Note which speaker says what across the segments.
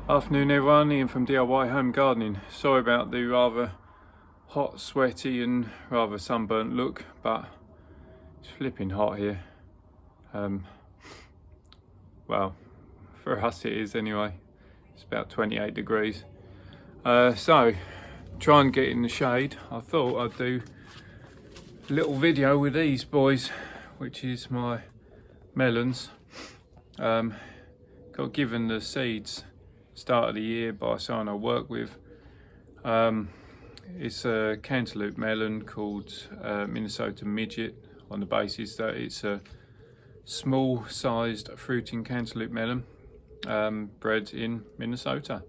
Speaker 1: Afternoon everyone, Ian from DIY Home Gardening. Sorry about the rather hot, sweaty and rather sunburnt look, but it's flipping hot here. Well, for us it is anyway. It's about 28 degrees. So, try and get in the shade. I thought I'd do a little video with these boys, which is my melons. Got given the seeds start of the year by someone I work with. It's a Cantaloupe melon called Minnesota Midget, on the basis that it's a small sized fruiting cantaloupe melon bred in Minnesota,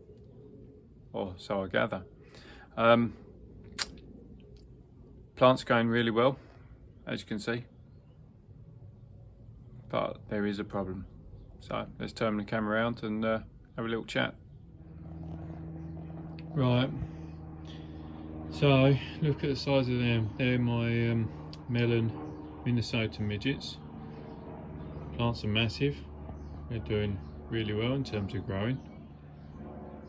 Speaker 1: or so I gather. Plant's going really well, as you can see, but there is a problem. So let's turn the camera around and have a little chat. Right, so look at the size of them. They're my melon Minnesota midgets. Plants are massive. They're doing really well in terms of growing,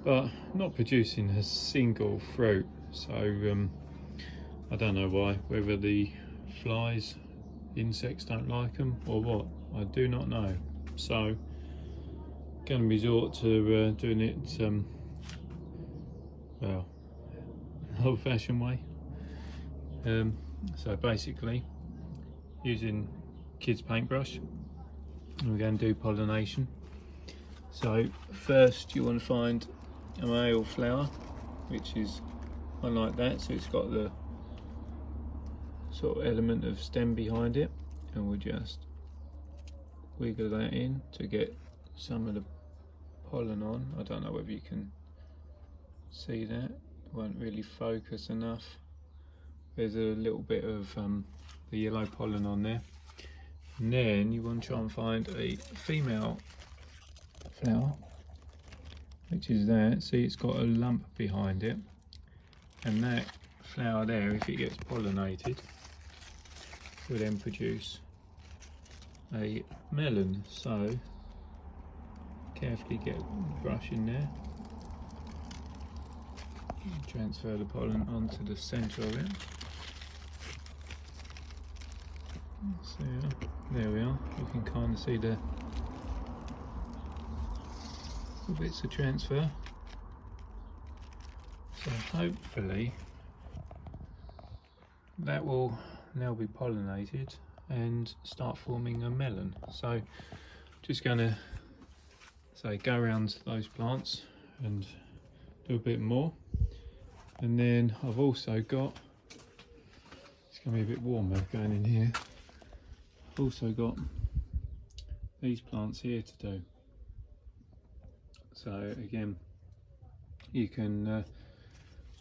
Speaker 1: but not producing a single fruit. So I don't know why, whether the flies, insects don't like them or what, I do not know. So going to resort to doing it well, old-fashioned way. So basically using kids paintbrush, and we're going to do pollination. So first you want to find a male flower, which is one like that, so it's got the sort of element of stem behind it, and we'll just wiggle that in to get some of the pollen on. I don't know whether you can see that, it won't really focus enough. There's a little bit of the yellow pollen on there. And then you want to try and find a female flower, which is that. See, it's got a lump behind it, and that flower there, if it gets pollinated, will then produce a melon. So carefully get the brush in there, transfer the pollen onto the centre of it. So there we are, you can kind of see the bits of transfer. So hopefully that will now be pollinated and start forming a melon. So just going to go around those plants and do a bit more. And then I've also got, it's going to be a bit warmer going in here, I've also got these plants here to do. So again, you can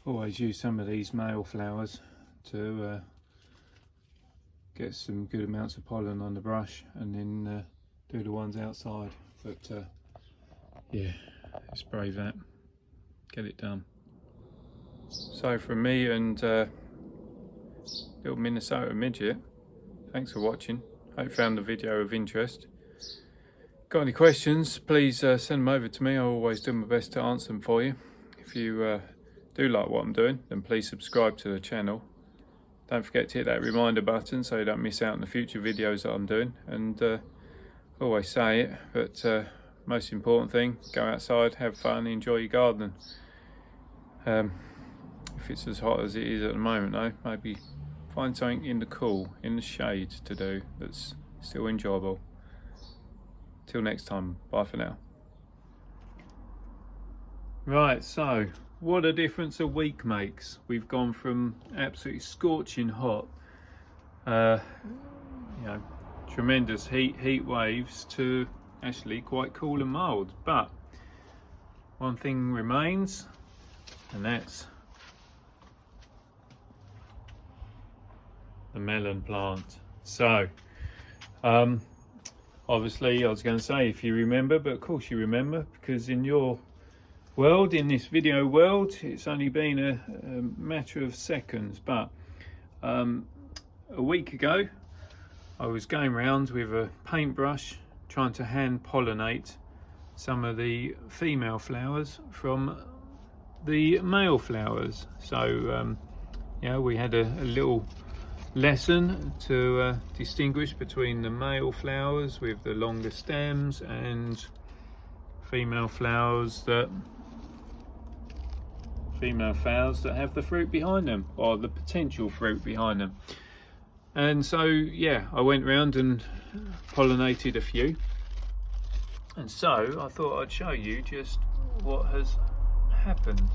Speaker 1: always use some of these male flowers to get some good amounts of pollen on the brush, and then do the ones outside. But yeah, let's brave that, get it done. So from me and little Minnesota Midget, thanks for watching. Hope you found the video of interest. Got any questions, please send them over to me. I always do my best to answer them for you. If you do like what I'm doing, then please subscribe to the channel. Don't forget to hit that reminder button so you don't miss out on the future videos that I'm doing. And always say it, but most important thing, go outside, have fun, enjoy your gardening. If it's as hot as it is at the moment though, maybe find something in the cool, in the shade to do that's still enjoyable. Till next time, bye for now. Right, so what a difference a week makes. We've gone from absolutely scorching hot, you know, tremendous heat waves, to actually quite cool and mild. But one thing remains, and that's the melon plant. So obviously I was going to say if you remember, but of course you remember, because in your world, in this video world, it's only been a matter of seconds. But a week ago I was going around with a paintbrush trying to hand pollinate some of the female flowers from the male flowers. So yeah, we had a little lesson to distinguish between the male flowers with the longer stems and female flowers that have the fruit behind them, or the potential fruit behind them. And so yeah, I went round and pollinated a few, and so I thought I'd show you just what has happened.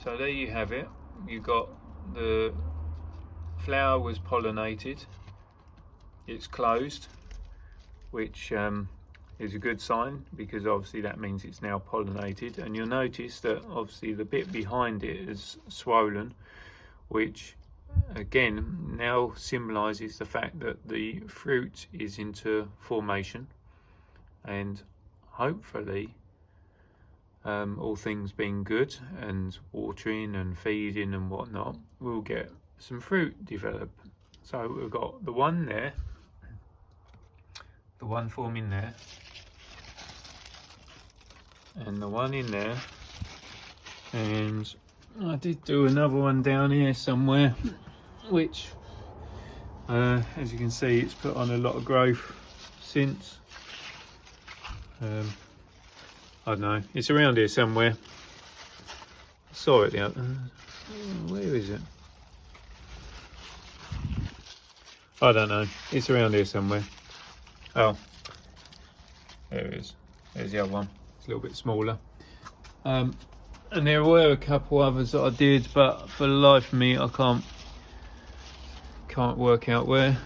Speaker 1: So there you have it. You got the flower was pollinated, it's closed, which is a good sign, because obviously that means it's now pollinated. And you'll notice that obviously the bit behind it is swollen, which again now symbolizes the fact that the fruit is into formation, and hopefully all things being good and watering and feeding and whatnot, we'll get some fruit develop. So we've got the one there, the one forming there, and the one in there, and I did do another one down here somewhere, which as you can see, it's put on a lot of growth since. I don't know, it's around here somewhere. I saw it the other. Where is it? I don't know, it's around here somewhere. Oh, there it is. There's the other one. It's a little bit smaller. And there were a couple others that I did, but for the life of me, I can't work out where.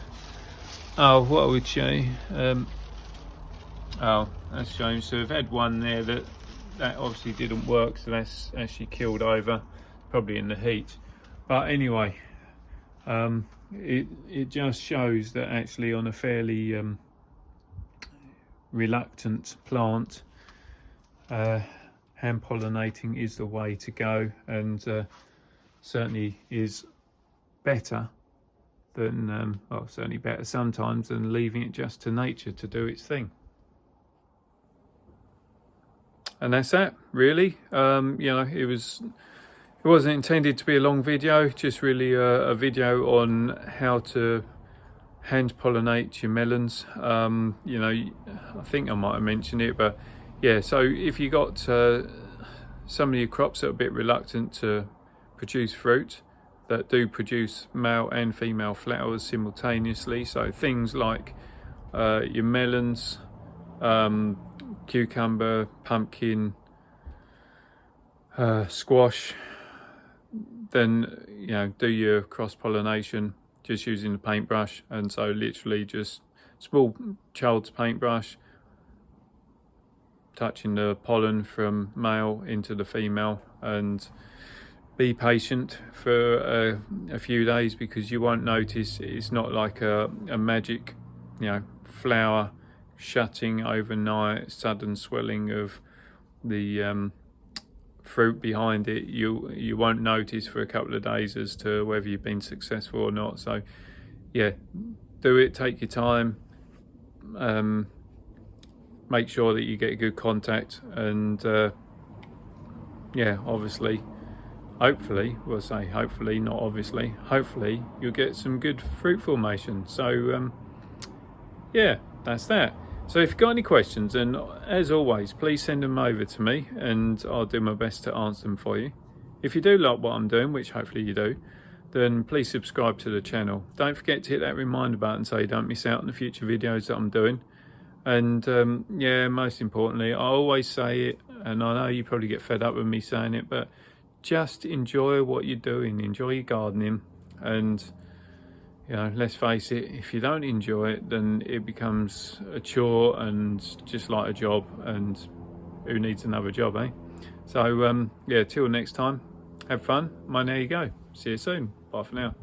Speaker 1: Oh, what I would show you. Oh, that's a shame. So we've had one there that obviously didn't work, so that's actually killed over, probably in the heat. But anyway, it just shows that actually on a fairly reluctant plant, hand pollinating is the way to go, and certainly is better than well, certainly better sometimes than leaving it just to nature to do its thing. And that's that, really. You know, it wasn't intended to be a long video, just really a video on how to hand pollinate your melons. You know, I think I might have mentioned it, but yeah, so if you got some of your crops that are a bit reluctant to produce fruit, that do produce male and female flowers simultaneously, so things like your melons, cucumber, pumpkin, squash, then you know, do your cross pollination just using the paintbrush. And so literally just small child's paintbrush, touching the pollen from male into the female, and be patient for a few days, because you won't notice. It's not like a magic, you know, flower shutting overnight, sudden swelling of the fruit behind it. You won't notice for a couple of days as to whether you've been successful or not. So yeah, do it, take your time, make sure that you get good contact, and yeah, obviously, hopefully, we'll say hopefully, not obviously, hopefully you'll get some good fruit formation. So yeah, that's that. So if you've got any questions, and as always, please send them over to me and I'll do my best to answer them for you. If you do like what I'm doing, which hopefully you do, then please subscribe to the channel. Don't forget to hit that reminder button so you don't miss out on the future videos that I'm doing. And yeah, most importantly, I always say it, and I know you probably get fed up with me saying it, but just enjoy what you're doing, enjoy your gardening. And you know, let's face it, if you don't enjoy it, then it becomes a chore and just like a job, and who needs another job, eh? So yeah, till next time, have fun. There you go. See you soon. Bye for now.